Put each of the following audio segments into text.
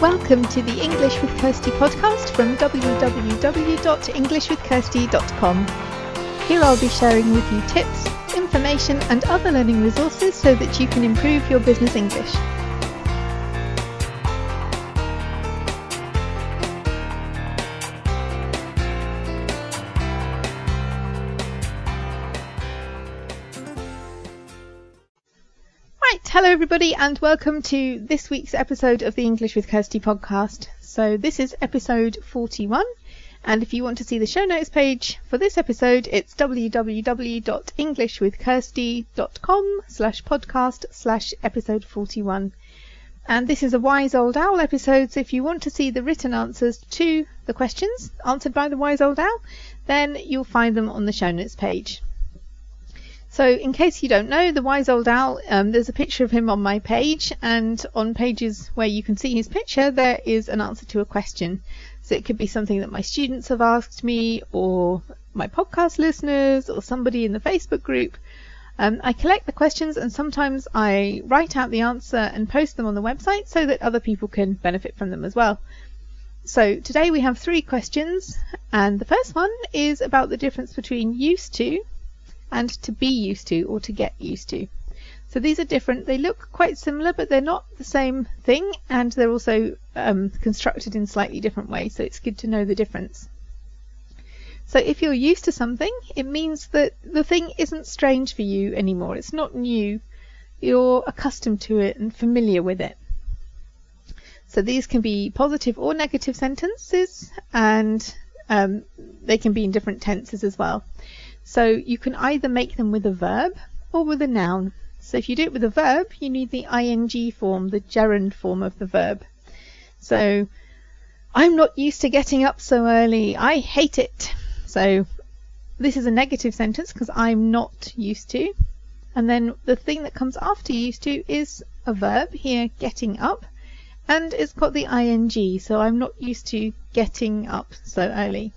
Welcome to the English with Kirsty podcast from www.englishwithkirsty.com. Here I'll be sharing with you tips, information and other learning resources so that you can improve your business English. Hello everybody and welcome to this week's episode of the English with Kirsty podcast. So this is episode 41, and if you want to see the show notes page for this episode, it's www.englishwithkirsty.com/podcast/episode 41. And this is a Wise Old Owl episode, so if you want to see the written answers to the questions answered by the Wise Old Owl, then you'll find them on the show notes page. So in case you don't know, the Wise Old Owl, there's a picture of him on my page, and on pages where you can see his picture there is an answer to a question. So it could be something that my students have asked me, or my podcast listeners, or somebody in the Facebook group. I collect the questions and sometimes I write out the answer and post them on the website so that other people can benefit from them as well. So today we have 3 questions, and the first one is about the difference between used to and to be used to, or to get used to. So these are different. They look quite similar, but they're not the same thing, and they're also constructed in slightly different ways, so it's good to know the difference. So if you're used to something, it means that the thing isn't strange for you anymore. It's not new. You're accustomed to it and familiar with it. So these can be positive or negative sentences, and they can be in different tenses as well. So you can either make them with a verb or with a noun. So if you do it with a verb, you need the ing form, the gerund form of the verb. So, I'm not used to getting up so early. I hate it. So this is a negative sentence because I'm not used to. And then the thing that comes after used to is a verb, here getting up, and it's got the ing. So I'm not used to getting up so early.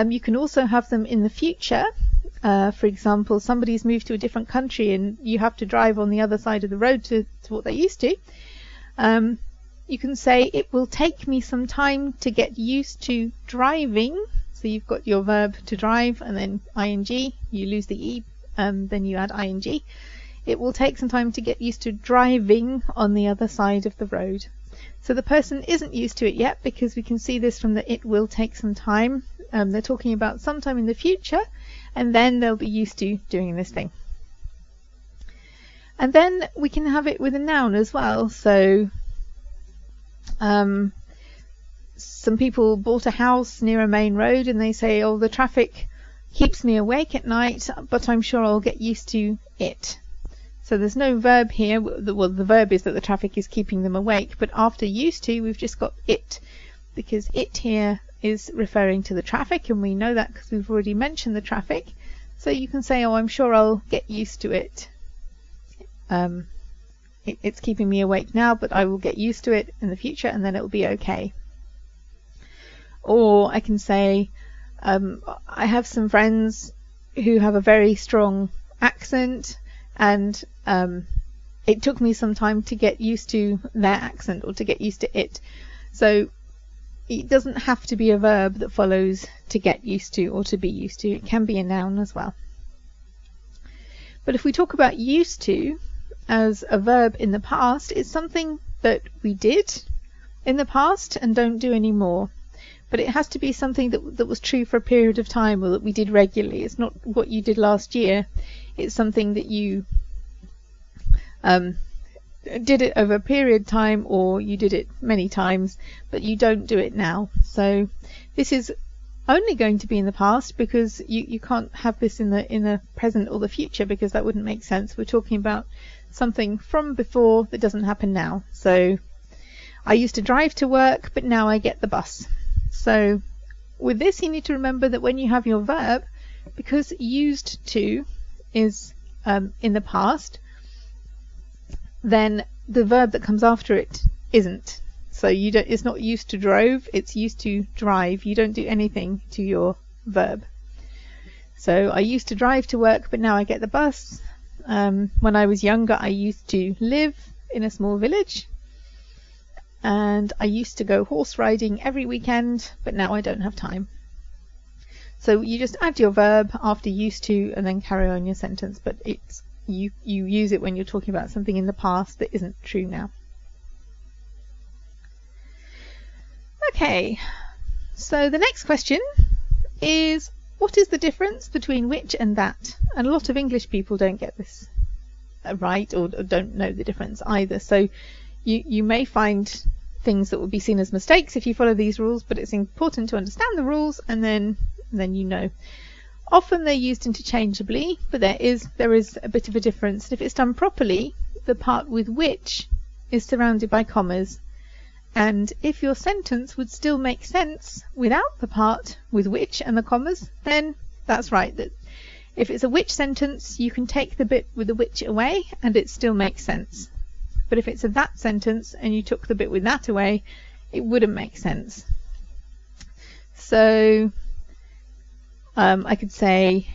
You can also have them in the future. For example, somebody's moved to a different country and you have to drive on the other side of the road to what they used to. You can say, it will take me some time to get used to driving. So you've got your verb to drive and then ing, you lose the e, then you add ing. It will take some time to get used to driving on the other side of the road. So the person isn't used to it yet, because we can see this from the it will take some time. They're talking about sometime in the future, and then they'll be used to doing this thing. And then we can have it with a noun as well. So some people bought a house near a main road and they say, oh, the traffic keeps me awake at night, but I'm sure I'll get used to it. So there's no verb here. Well, the verb is that the traffic is keeping them awake, but after used to, we've just got it, because it here is referring to the traffic, and we know that because we've already mentioned the traffic. So you can say, oh, I'm sure I'll get used to it. It's keeping me awake now, but I will get used to it in the future, and then it will be okay. Or I can say, I have some friends who have a very strong accent, and it took me some time to get used to their accent, or to get used to it. So it doesn't have to be a verb that follows to get used to or to be used to. It can be a noun as well. But if we talk about used to as a verb in the past, it's something that we did in the past and don't do anymore. But it has to be something that was true for a period of time, or that we did regularly. It's not what you did last year. It's something that you did it over a period of time, or you did it many times, but you don't do it now. So this is only going to be in the past, because you can't have this in the present or the future, because that wouldn't make sense. We're talking about something from before that doesn't happen now. So I used to drive to work, but now I get the bus. So with this, you need to remember that when you have your verb, because used to is in the past, then the verb that comes after it isn't. So it's not used to drove, it's used to drive. You don't do anything to your verb. So I used to drive to work, but now I get the bus. When I was younger, I used to live in a small village. and I used to go horse riding every weekend, but now I don't have time. So you just add your verb after used to and then carry on your sentence, but it's you use it when you're talking about something in the past that isn't true now. Okay, so the next question is, what is the difference between which and that? And a lot of English people don't get this right, or don't know the difference either. So you may find things that will be seen as mistakes if you follow these rules, but it's important to understand the rules, and then you know. Often they're used interchangeably, but there is a bit of a difference. And if it's done properly, the part with which is surrounded by commas. And if your sentence would still make sense without the part with which and the commas, then that's right. That if it's a which sentence, you can take the bit with the which away and it still makes sense. But if it's a that sentence and you took the bit with that away, it wouldn't make sense. So I could say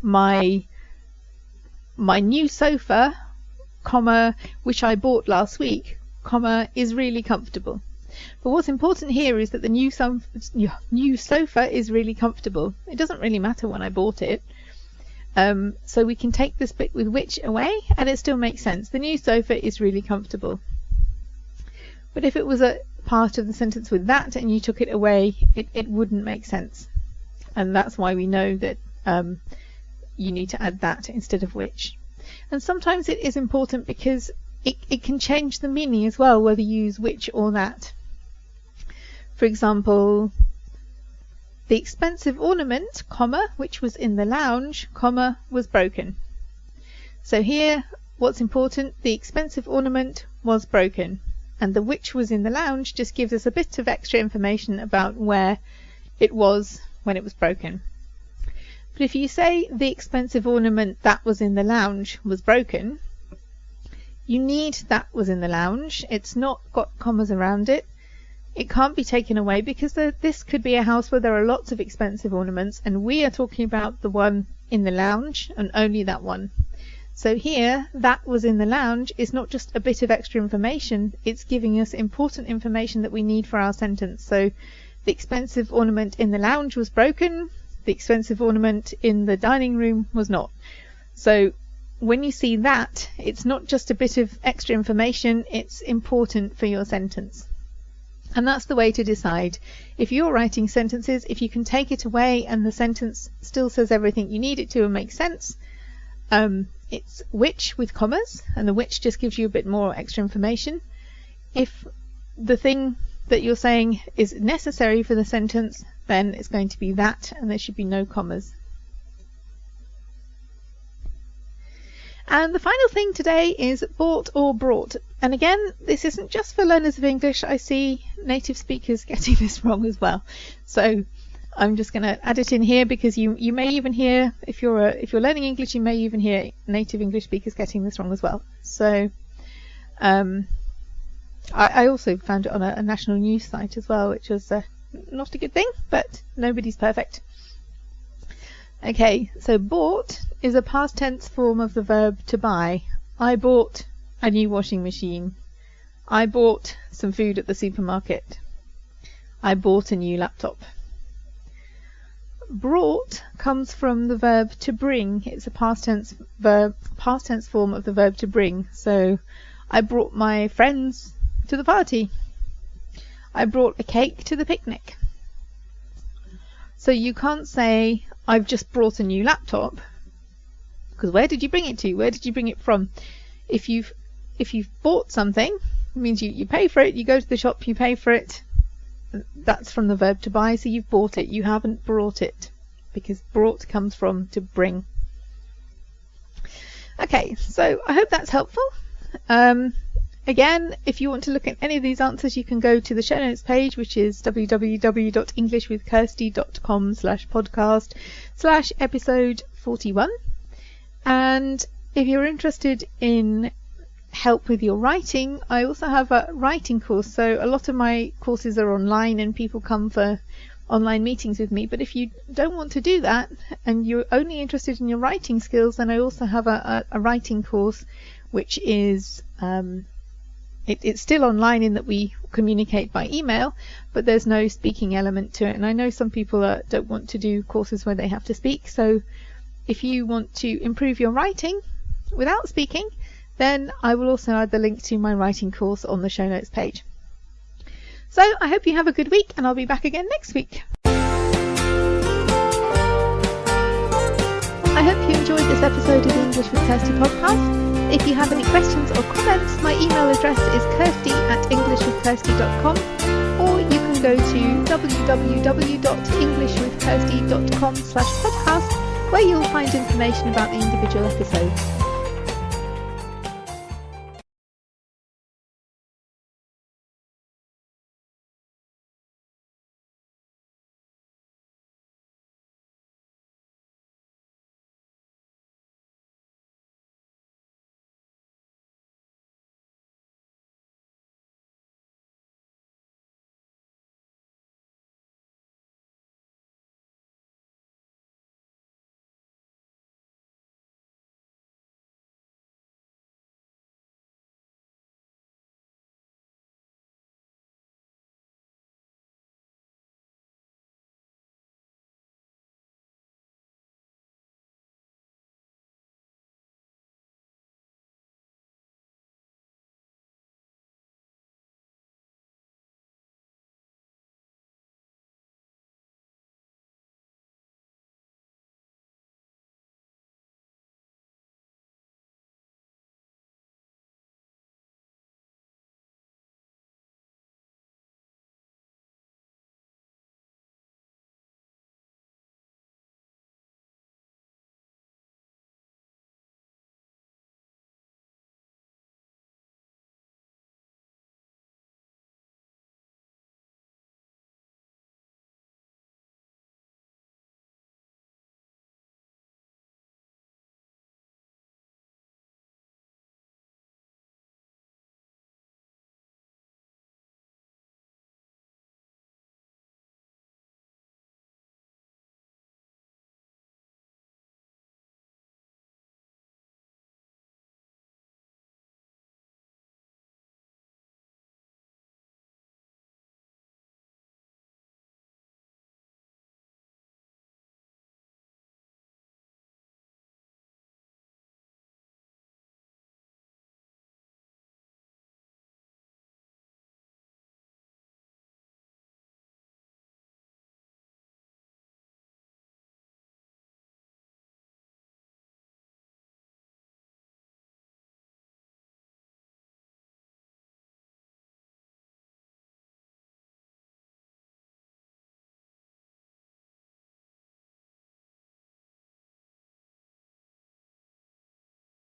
my new sofa, comma, which I bought last week, comma, is really comfortable. But what's important here is that the new sofa is really comfortable. It doesn't really matter when I bought it. So we can take this bit with which away and it still makes sense. The new sofa is really comfortable. But if it was a part of the sentence with that and you took it away, it wouldn't make sense. And that's why we know that you need to add that instead of which. And sometimes it is important because it can change the meaning as well, whether you use which or that. For example, the expensive ornament, comma, which was in the lounge, comma, was broken. So here, what's important, the expensive ornament was broken. And the which was in the lounge just gives us a bit of extra information about where it was when it was broken. But if you say the expensive ornament that was in the lounge was broken, you need that was in the lounge. It's not got commas around it. It can't be taken away because this could be a house where there are lots of expensive ornaments, and we are talking about the one in the lounge and only that one. So here, that was in the lounge is not just a bit of extra information, it's giving us important information that we need for our sentence. So the expensive ornament in the lounge was broken, the expensive ornament in the dining room was not. So when you see that, it's not just a bit of extra information, it's important for your sentence. And that's the way to decide. If you're writing sentences, if you can take it away and the sentence still says everything you need it to and makes sense, it's which with commas, and the which just gives you a bit more extra information. If the thing that you're saying is necessary for the sentence, then it's going to be that, and there should be no commas. And the final thing today is bought or brought. And again, this isn't just for learners of English. I see native speakers getting this wrong as well. So I'm just going to add it in here because you may even hear, if you're learning English, you may even hear native English speakers getting this wrong as well. So I also found it on a national news site as well, which was not a good thing, but nobody's perfect. Okay, so bought is a past tense form of the verb to buy. I bought a new washing machine. I bought some food at the supermarket. I bought a new laptop. Brought comes from the verb to bring. It's a past tense form of the verb to bring. So I brought my friends to the party. I brought a cake to the picnic. So you can't say I've just brought a new laptop, because where did you bring it to? Where did you bring it from? If you've bought something, it means you pay for it, you go to the shop, you pay for it. That's from the verb to buy, so you've bought it. You haven't brought it, because brought comes from to bring. Okay, so I hope that's helpful. Again, if you want to look at any of these answers, you can go to the show notes page, which is www.englishwithkirsty.com/podcast/episode 41. And if you're interested in help with your writing, I also have a writing course. So a lot of my courses are online and people come for online meetings with me. But if you don't want to do that and you're only interested in your writing skills, then I also have a writing course, which is It's still online in that we communicate by email, but there's no speaking element to it. And I know some people don't want to do courses where they have to speak. So if you want to improve your writing without speaking, then I will also add the link to my writing course on the show notes page. So I hope you have a good week, and I'll be back again next week. I hope you enjoyed this episode of the English with Kirsty podcast. If you have any questions or comments, my email address is kirsty@englishwithkirsty.com, or you can go to www.englishwithkirsty.com/podcast, where you'll find information about the individual episodes.